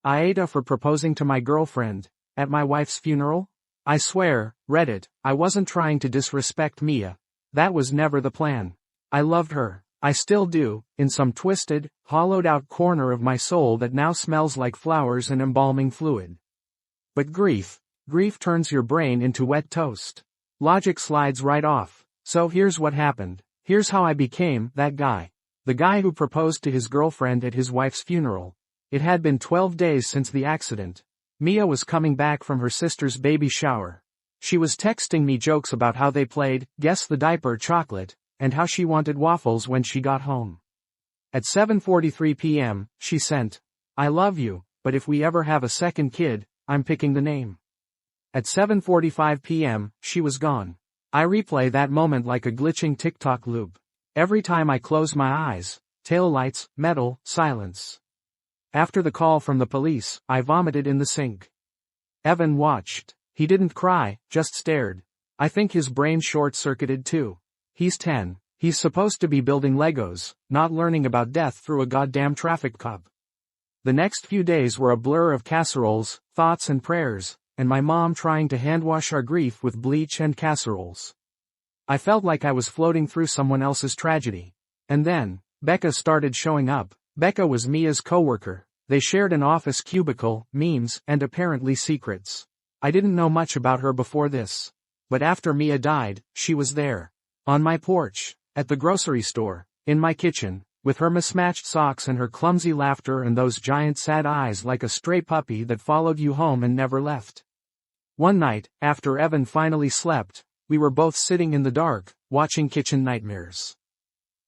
Aita for proposing to my girlfriend, at my wife's funeral? I swear, Reddit, I wasn't trying to disrespect Mia. That was never the plan. I loved her. I still do, in some twisted, hollowed-out corner of my soul that now smells like flowers and embalming fluid. But grief turns your brain into wet toast. Logic slides right off. So here's what happened. Here's how I became that guy. The guy who proposed to his girlfriend at his wife's funeral. It had been 12 days since the accident. Mia was coming back from her sister's baby shower. She was texting me jokes about how they played Guess the Diaper Chocolate, and how she wanted waffles when she got home. At 7:43 p.m., she sent, "I love you, but if we ever have a second kid, I'm picking the name." At 7:45 p.m., she was gone. I replay that moment like a glitching TikTok loop. Every time I close my eyes, taillights, metal, silence. After the call from the police, I vomited in the sink. Evan watched. He didn't cry, just stared. I think his brain short-circuited too. He's 10. He's supposed to be building Legos, not learning about death through a goddamn traffic cop. The next few days were a blur of casseroles, thoughts and prayers, and my mom trying to handwash our grief with bleach and casseroles. I felt like I was floating through someone else's tragedy. And then, Becca started showing up. Becca was Mia's coworker. They shared an office cubicle, memes, and apparently secrets. I didn't know much about her before this. But after Mia died, she was there. On my porch, at the grocery store, in my kitchen, with her mismatched socks and her clumsy laughter and those giant sad eyes like a stray puppy that followed you home and never left. One night, after Evan finally slept, we were both sitting in the dark, watching Kitchen Nightmares.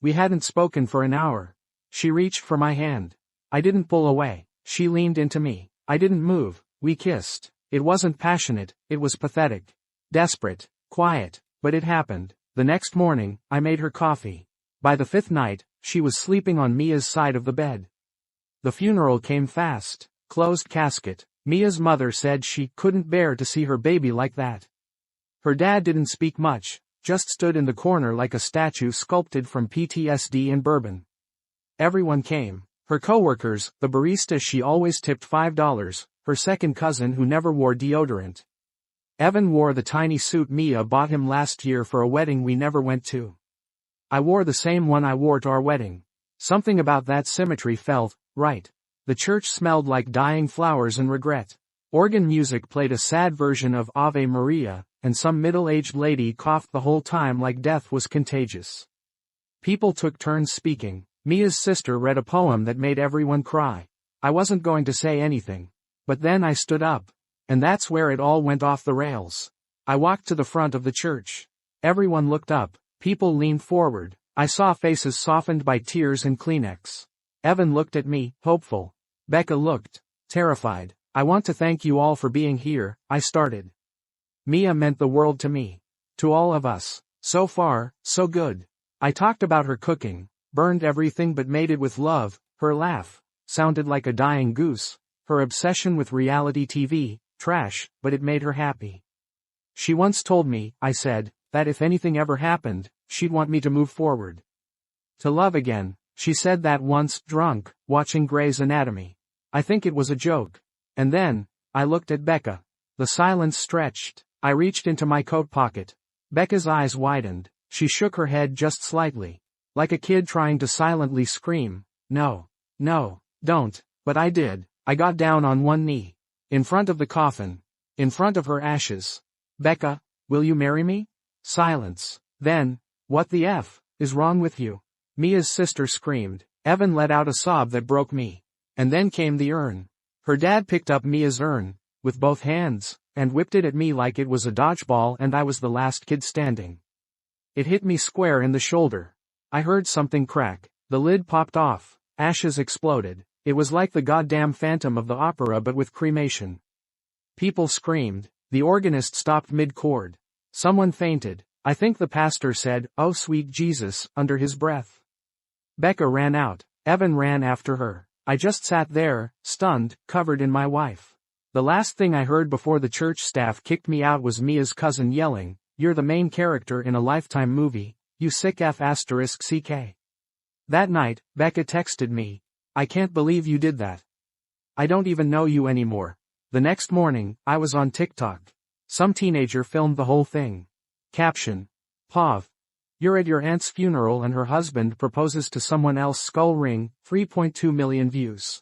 We hadn't spoken for an hour. She reached for my hand. I didn't pull away. She leaned into me. I didn't move. We kissed. It wasn't passionate, it was pathetic. Desperate. Quiet. But it happened. The next morning, I made her coffee. By the 5th night, she was sleeping on Mia's side of the bed. The funeral came fast. Closed casket. Mia's mother said she couldn't bear to see her baby like that. Her dad didn't speak much, just stood in the corner like a statue sculpted from PTSD and bourbon. Everyone came. Her coworkers, the barista she always tipped $5, her second cousin who never wore deodorant. Evan wore the tiny suit Mia bought him last year for a wedding we never went to. I wore the same one I wore to our wedding. Something about that symmetry felt right. The church smelled like dying flowers and regret. Organ music played a sad version of Ave Maria, and some middle-aged lady coughed the whole time like death was contagious. People took turns speaking. Mia's sister read a poem that made everyone cry. I wasn't going to say anything. But then I stood up. And that's where it all went off the rails. I walked to the front of the church. Everyone looked up. People leaned forward. I saw faces softened by tears and Kleenex. Evan looked at me, hopeful. Becca looked terrified. I want to thank you all for being here, I started. Mia meant the world to me. To all of us. So far, so good. I talked about her cooking. Burned everything but made it with love. Her laugh sounded like a dying goose. Her obsession with reality TV, trash, but it made her happy. She once told me, I said, that if anything ever happened, she'd want me to move forward. To love again. She said that once, drunk, watching Grey's Anatomy. I think it was a joke. And then, I looked at Becca. The silence stretched. I reached into my coat pocket. Becca's eyes widened. She shook her head just slightly. Like a kid trying to silently scream, no, don't, but I did. I got down on one knee. In front of the coffin. In front of her ashes. Becca, will you marry me? Silence. Then, what the F is wrong with you? Mia's sister screamed. Evan let out a sob that broke me. And then came the urn. Her dad picked up Mia's urn, with both hands, and whipped it at me like it was a dodgeball and I was the last kid standing. It hit me square in the shoulder. I heard something crack. The lid popped off. Ashes exploded. It was like the goddamn Phantom of the Opera but with cremation. People screamed. The organist stopped mid-chord. Someone fainted. I think the pastor said, "Oh sweet Jesus," under his breath. Becca ran out. Evan ran after her. I just sat there, stunned, covered in my wife. The last thing I heard before the church staff kicked me out was Mia's cousin yelling, "You're the main character in a Lifetime movie, you sick F***ck. That night, Becca texted me, "I can't believe you did that." I don't even know you anymore. The next morning, I was on TikTok. Some teenager filmed the whole thing. Caption. Pav. You're at your aunt's funeral and her husband proposes to someone else. Skull ring, 3.2 million views.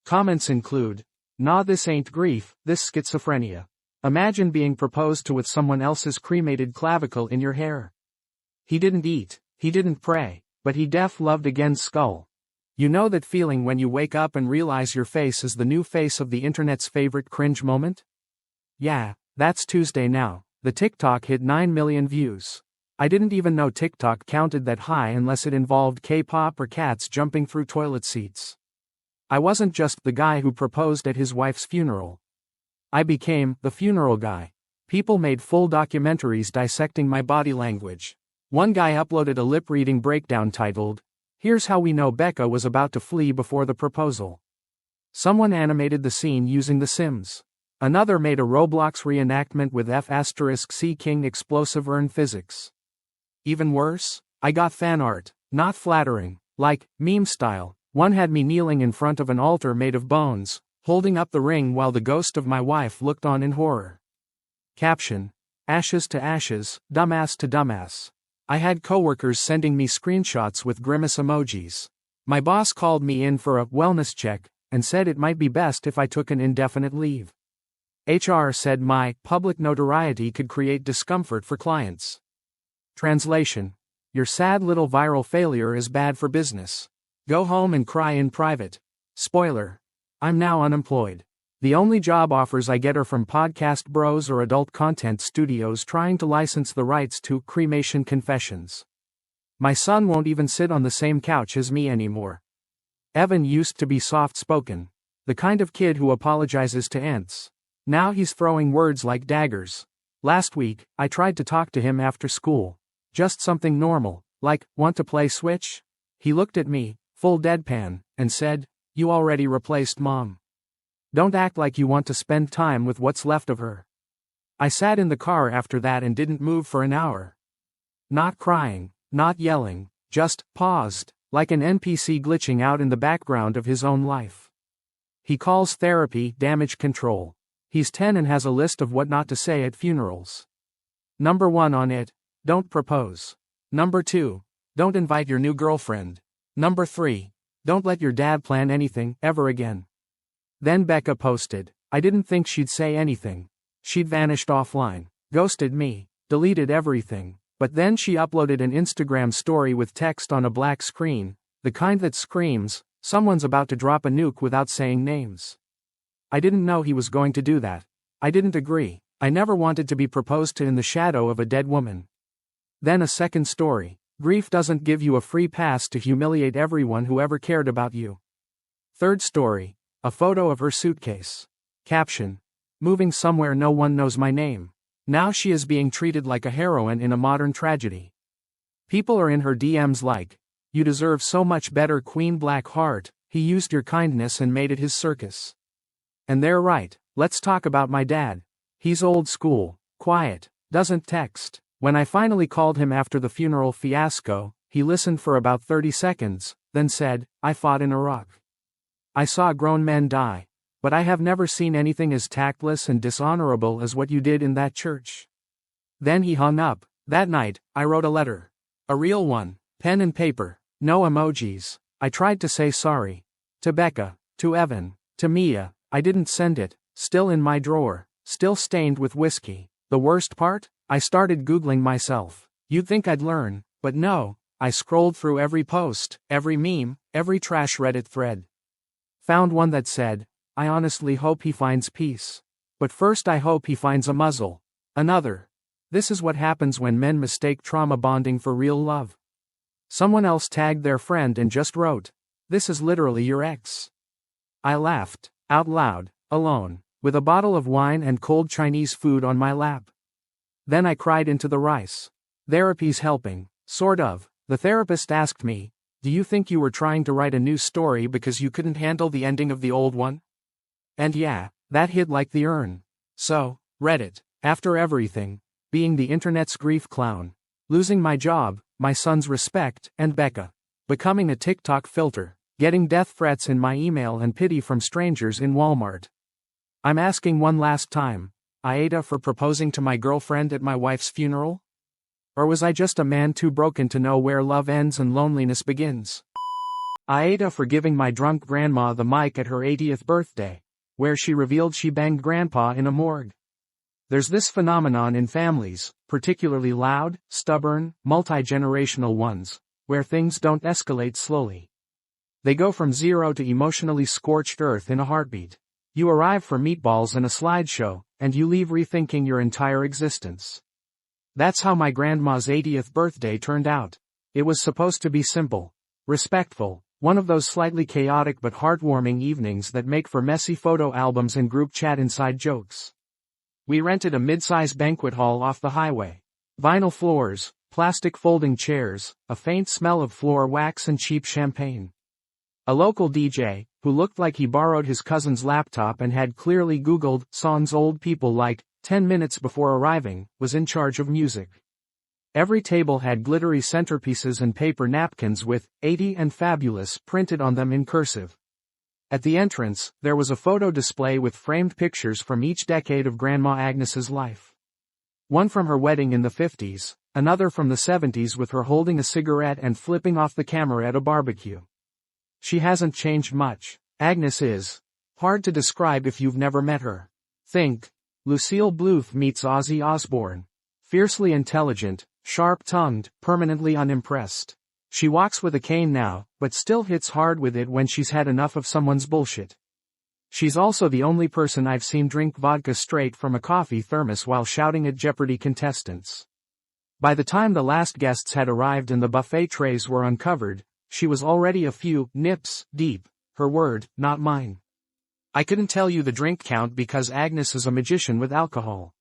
Comments include, nah, this ain't grief, this schizophrenia. Imagine being proposed to with someone else's cremated clavicle in your hair. He didn't eat, he didn't pray, but he loved again. Skull. You know that feeling when you wake up and realize your face is the new face of the internet's favorite cringe moment? Yeah, that's Tuesday now. The TikTok hit 9 million views. I didn't even know TikTok counted that high unless it involved K-pop or cats jumping through toilet seats. I wasn't just the guy who proposed at his wife's funeral. I became the funeral guy. People made full documentaries dissecting my body language. One guy uploaded a lip-reading breakdown titled, "Here's How We Know Becca Was About to Flee Before the Proposal." Someone animated the scene using The Sims. Another made a Roblox reenactment with F*** King explosive urn physics. Even worse, I got fan art, not flattering, like, meme style. One had me kneeling in front of an altar made of bones, holding up the ring while the ghost of my wife looked on in horror. Caption. Ashes to ashes, dumbass to dumbass. I had coworkers sending me screenshots with grimace emojis. My boss called me in for a wellness check, and said it might be best if I took an indefinite leave. HR said my public notoriety could create discomfort for clients. Translation. Your sad little viral failure is bad for business. Go home and cry in private. Spoiler. I'm now unemployed. The only job offers I get are from podcast bros or adult content studios trying to license the rights to Cremation Confessions. My son won't even sit on the same couch as me anymore. Evan used to be soft-spoken. The kind of kid who apologizes to ants. Now he's throwing words like daggers. Last week, I tried to talk to him after school. Just something normal, like, want to play Switch? He looked at me, full deadpan, and said, you already replaced Mom. Don't act like you want to spend time with what's left of her. I sat in the car after that and didn't move for an hour. Not crying, not yelling, just paused, like an NPC glitching out in the background of his own life. He calls therapy damage control. He's 10 and has a list of what not to say at funerals. Number 1 on it, don't propose. Number 2, don't invite your new girlfriend. Number 3, don't let your dad plan anything, ever again. Then Becca posted, I didn't think she'd say anything. She'd vanished offline, ghosted me, deleted everything, but then she uploaded an Instagram story with text on a black screen, the kind that screams, someone's about to drop a nuke without saying names. I didn't know he was going to do that. I didn't agree. I never wanted to be proposed to in the shadow of a dead woman. Then a second story. Grief doesn't give you a free pass to humiliate everyone who ever cared about you. Third story. A photo of her suitcase. Caption. Moving somewhere no one knows my name. Now she is being treated like a heroine in a modern tragedy. People are in her DMs like, you deserve so much better, Queen Black Heart, he used your kindness and made it his circus. And they're right. Let's talk about my dad. He's old school, quiet, doesn't text. When I finally called him after the funeral fiasco, he listened for about 30 seconds, then said, I fought in Iraq. I saw grown men die, but I have never seen anything as tactless and dishonorable as what you did in that church. Then he hung up. That night, I wrote a letter. A real one, pen and paper, no emojis. I tried to say sorry. To Becca, to Evan, to Mia. I didn't send it, still in my drawer, still stained with whiskey. The worst part? I started Googling myself. You'd think I'd learn, but no, I scrolled through every post, every meme, every trash Reddit thread. Found one that said, I honestly hope he finds peace. But first I hope he finds a muzzle. Another. This is what happens when men mistake trauma bonding for real love. Someone else tagged their friend and just wrote, this is literally your ex. I laughed. Out loud, alone, with a bottle of wine and cold Chinese food on my lap. Then I cried into the rice. Therapy's helping, sort of. The therapist asked me, do you think you were trying to write a new story because you couldn't handle the ending of the old one? And yeah, that hit like the urn. So, Reddit, after everything, being the internet's grief clown, losing my job, my son's respect, and Becca, becoming a TikTok filter, Getting death threats in my email and pity from strangers in Walmart. I'm asking one last time, Aita for proposing to my girlfriend at my wife's funeral? Or was I just a man too broken to know where love ends and loneliness begins? Aita for giving my drunk grandma the mic at her 80th birthday, where she revealed she banged grandpa in a morgue. There's this phenomenon in families, particularly loud, stubborn, multi-generational ones, where things don't escalate slowly. They go from zero to emotionally scorched earth in a heartbeat. You arrive for meatballs and a slideshow, and you leave rethinking your entire existence. That's how my grandma's 80th birthday turned out. It was supposed to be simple, respectful, one of those slightly chaotic but heartwarming evenings that make for messy photo albums and group chat inside jokes. We rented a mid-size banquet hall off the highway. Vinyl floors, plastic folding chairs, a faint smell of floor wax and cheap champagne. A local DJ, who looked like he borrowed his cousin's laptop and had clearly Googled songs old people liked 10 minutes before arriving, was in charge of music. Every table had glittery centerpieces and paper napkins with 80 and fabulous printed on them in cursive. At the entrance, there was a photo display with framed pictures from each decade of Grandma Agnes's life. One from her wedding in the 50s, another from the 70s with her holding a cigarette and flipping off the camera at a barbecue. She hasn't changed much. Agnes is hard to describe if you've never met her. Think Lucille Bluth meets Ozzy Osbourne. Fiercely intelligent, sharp-tongued, permanently unimpressed. She walks with a cane now, but still hits hard with it when she's had enough of someone's bullshit. She's also the only person I've seen drink vodka straight from a coffee thermos while shouting at Jeopardy contestants. By the time the last guests had arrived and the buffet trays were uncovered, she was already a few nips deep, her word, not mine. I couldn't tell you the drink count because Agnes is a magician with alcohol.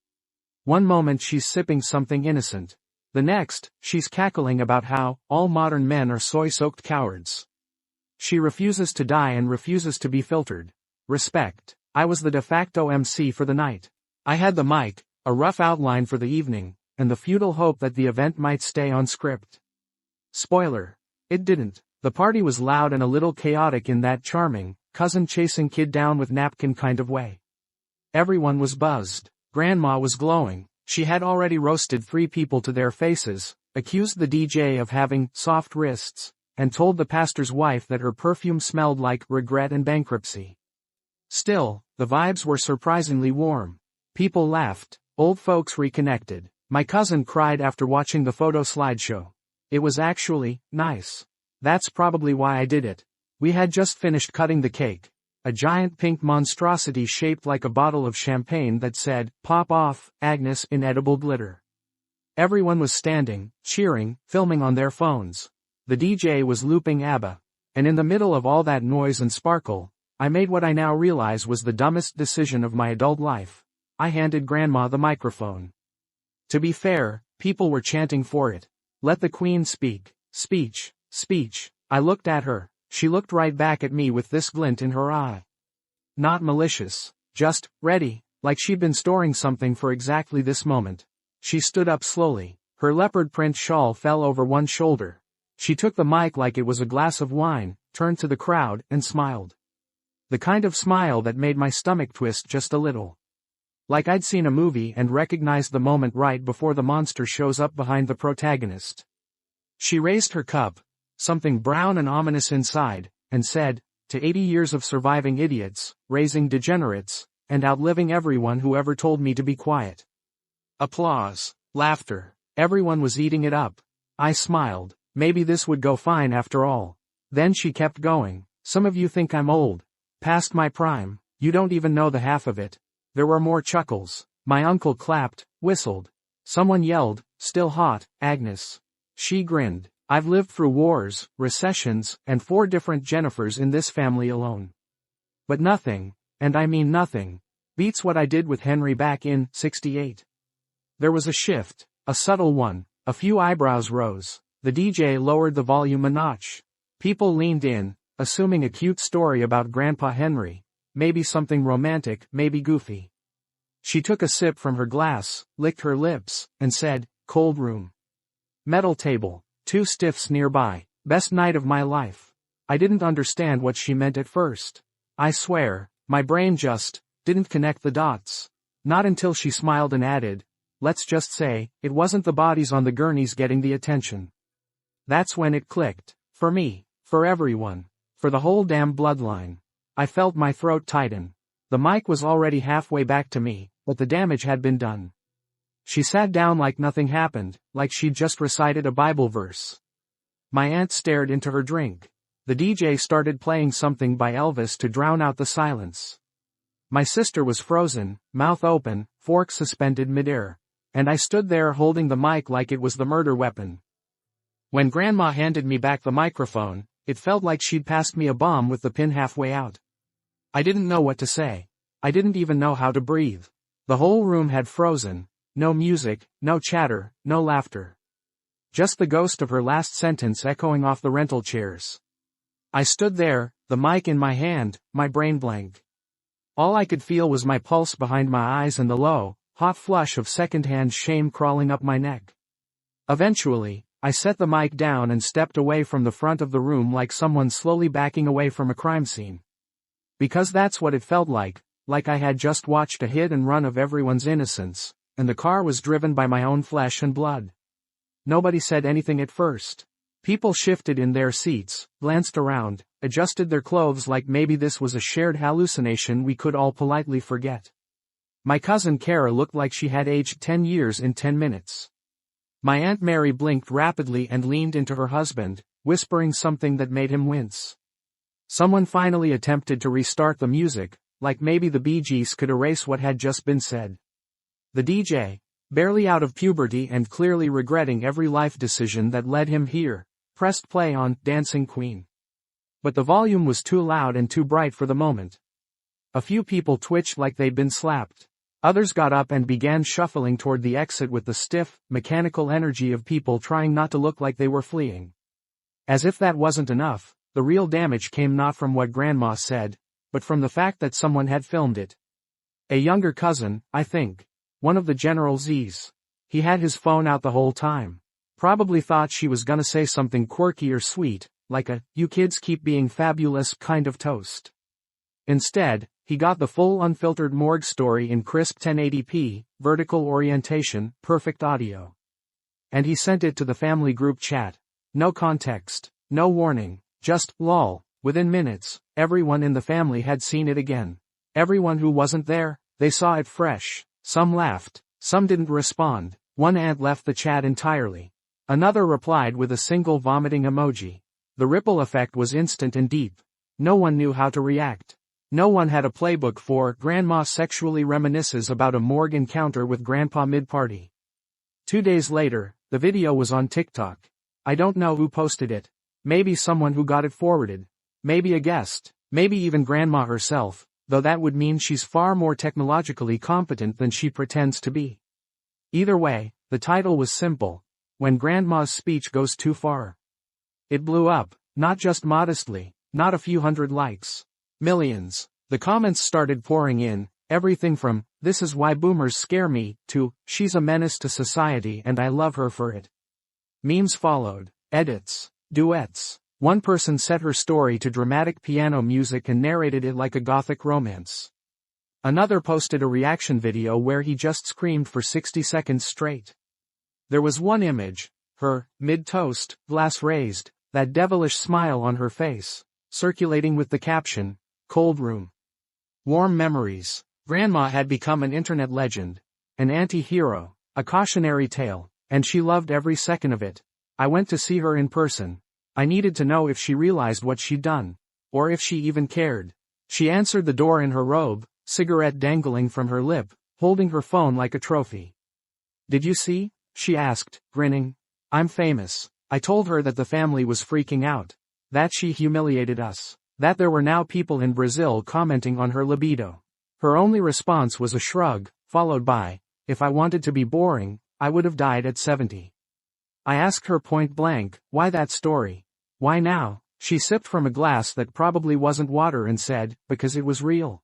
One moment she's sipping something innocent. The next, she's cackling about how all modern men are soy-soaked cowards. She refuses to die and refuses to be filtered. Respect. I was the de facto MC for the night. I had the mic, a rough outline for the evening, and the futile hope that the event might stay on script. Spoiler. It didn't. The party was loud and a little chaotic in that charming, cousin-chasing kid down with napkin kind of way. Everyone was buzzed. Grandma was glowing. She had already roasted 3 people to their faces, accused the DJ of having soft wrists, and told the pastor's wife that her perfume smelled like regret and bankruptcy. Still, the vibes were surprisingly warm. People laughed, old folks reconnected. My cousin cried after watching the photo slideshow. It was actually nice. That's probably why I did it. We had just finished cutting the cake. A giant pink monstrosity shaped like a bottle of champagne that said, "Pop off, Agnes," in edible glitter. Everyone was standing, cheering, filming on their phones. The DJ was looping ABBA. And in the middle of all that noise and sparkle, I made what I now realize was the dumbest decision of my adult life. I handed Grandma the microphone. To be fair, people were chanting for it. Let the Queen speak. Speech. Speech. I looked at her. She looked right back at me with this glint in her eye. Not malicious. Just ready, like she'd been storing something for exactly this moment. She stood up slowly. Her leopard print shawl fell over one shoulder. She took the mic like it was a glass of wine, turned to the crowd, and smiled. The kind of smile that made my stomach twist just a little. Like I'd seen a movie and recognized the moment right before the monster shows up behind the protagonist. She raised her cup, something brown and ominous inside, and said, "To 80 years of surviving idiots, raising degenerates, and outliving everyone who ever told me to be quiet." Applause. Laughter. Everyone was eating it up. I smiled. Maybe this would go fine after all. Then she kept going. "Some of you think I'm old. Past my prime. You don't even know the half of it." There were more chuckles. My uncle clapped, whistled. Someone yelled, "Still hot, Agnes." She grinned. "I've lived through wars, recessions, and 4 different Jennifers in this family alone. But nothing, and I mean nothing, beats what I did with Henry back in '68. There was a shift, a subtle one, a few eyebrows rose. The DJ lowered the volume a notch. People leaned in, assuming a cute story about Grandpa Henry, maybe something romantic, maybe goofy. She took a sip from her glass, licked her lips, and said, "Cold room. Metal table. 2 stiffs nearby. Best night of my life." I didn't understand what she meant at first. I swear, my brain just didn't connect the dots. Not until she smiled and added, let's just say, it wasn't the bodies on the gurneys getting the attention. That's when it clicked. For me, for everyone, for the whole damn bloodline. I felt my throat tighten. The mic was already halfway back to me, but the damage had been done. She sat down like nothing happened, like she'd just recited a Bible verse. My aunt stared into her drink. The DJ started playing something by Elvis to drown out the silence. My sister was frozen, mouth open, fork suspended midair. And I stood there holding the mic like it was the murder weapon. When Grandma handed me back the microphone, it felt like she'd passed me a bomb with the pin halfway out. I didn't know what to say. I didn't even know how to breathe. The whole room had frozen. No music, no chatter, no laughter. Just the ghost of her last sentence echoing off the rental chairs. I stood there, the mic in my hand, my brain blank. All I could feel was my pulse behind my eyes and the low, hot flush of secondhand shame crawling up my neck. Eventually, I set the mic down and stepped away from the front of the room like someone slowly backing away from a crime scene. Because that's what it felt like I had just watched a hit and run of everyone's innocence, and the car was driven by my own flesh and blood. Nobody said anything at first. People shifted in their seats, glanced around, adjusted their clothes like maybe this was a shared hallucination we could all politely forget. My cousin Kara looked like she had aged 10 years in 10 minutes. My Aunt Mary blinked rapidly and leaned into her husband, whispering something that made him wince. Someone finally attempted to restart the music, like maybe the Bee Gees could erase what had just been said. The DJ, barely out of puberty and clearly regretting every life decision that led him here, pressed play on Dancing Queen. But the volume was too loud and too bright for the moment. A few people twitched like they'd been slapped. Others got up and began shuffling toward the exit with the stiff, mechanical energy of people trying not to look like they were fleeing. As if that wasn't enough, the real damage came not from what Grandma said, but from the fact that someone had filmed it. A younger cousin, I think. One of the General Z's. He had his phone out the whole time. Probably thought she was gonna say something quirky or sweet, like a, "You kids keep being fabulous" kind of toast. Instead, he got the full unfiltered morgue story in crisp 1080p, vertical orientation, perfect audio. And he sent it to the family group chat. No context, no warning, just, lol. Within minutes, everyone in the family had seen it again. Everyone who wasn't there, they saw it fresh. Some laughed, some didn't respond. One aunt left the chat entirely. Another replied with a single vomiting emoji. The ripple effect was instant and deep. No one knew how to react. No one had a playbook for Grandma sexually reminisces about a morgue encounter with Grandpa mid-party. 2 days later, the video was on TikTok. I don't know who posted it. Maybe someone who got it forwarded. Maybe a guest. Maybe even Grandma herself, though that would mean she's far more technologically competent than she pretends to be. Either way, the title was simple. When Grandma's speech goes too far. It blew up, not just modestly, not a few hundred likes. Millions. The comments started pouring in, everything from, "This is why boomers scare me," to, "She's a menace to society and I love her for it." Memes followed, edits, duets. One person set her story to dramatic piano music and narrated it like a gothic romance. Another posted a reaction video where he just screamed for 60 seconds straight. There was one image, her, mid-toast, glass raised, that devilish smile on her face, circulating with the caption, "Cold Room." Warm memories. Grandma had become an internet legend, an anti-hero, a cautionary tale, and she loved every second of it. I went to see her in person. I needed to know if she realized what she'd done, or if she even cared. She answered the door in her robe, cigarette dangling from her lip, holding her phone like a trophy. "Did you see?" she asked, grinning. "I'm famous." I told her that the family was freaking out. That she humiliated us. That there were now people in Brazil commenting on her libido. Her only response was a shrug, followed by, "If I wanted to be boring, I would have died at 70. I asked her point blank, "Why that story? Why now?" She sipped from a glass that probably wasn't water and said, "Because it was real.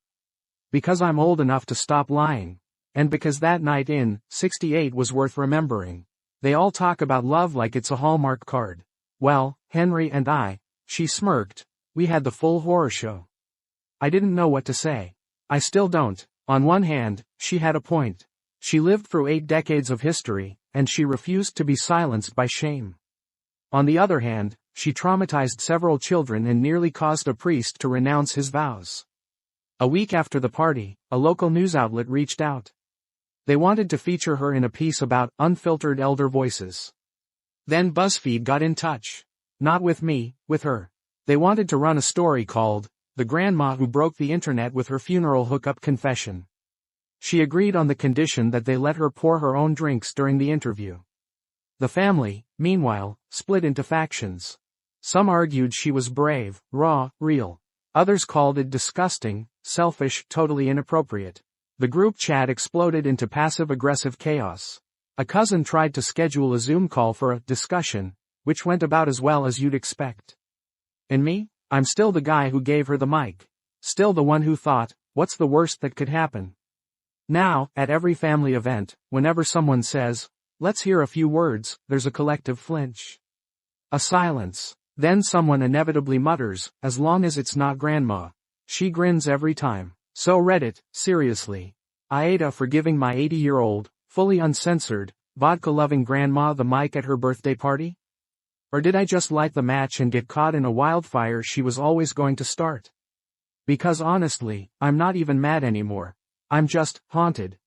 Because I'm old enough to stop lying. And because that night in, 68 was worth remembering. They all talk about love like it's a Hallmark card. Well, Henry and I," she smirked, We had the full horror show. I didn't know what to say. I still don't. On one hand, she had a point. She lived through 8 decades of history, and she refused to be silenced by shame. On the other hand, she traumatized several children and nearly caused a priest to renounce his vows. A week after the party, a local news outlet reached out. They wanted to feature her in a piece about unfiltered elder voices. Then BuzzFeed got in touch. Not with me, with her. They wanted to run a story called, "The Grandma Who Broke the Internet with Her Funeral Hookup Confession." She agreed on the condition that they let her pour her own drinks during the interview. The family, meanwhile, split into factions. Some argued she was brave, raw, real. Others called it disgusting, selfish, totally inappropriate. The group chat exploded into passive-aggressive chaos. A cousin tried to schedule a Zoom call for a discussion, which went about as well as you'd expect. And me? I'm still the guy who gave her the mic. Still the one who thought, what's the worst that could happen? Now, at every family event, whenever someone says, let's hear a few words, there's a collective flinch. A silence. Then someone inevitably mutters, as long as it's not Grandma. She grins every time. So Reddit, seriously. Aita for giving my 80-year-old, fully uncensored, vodka-loving grandma the mic at her birthday party? Or did I just light the match and get caught in a wildfire she was always going to start? Because honestly, I'm not even mad anymore. I'm just haunted.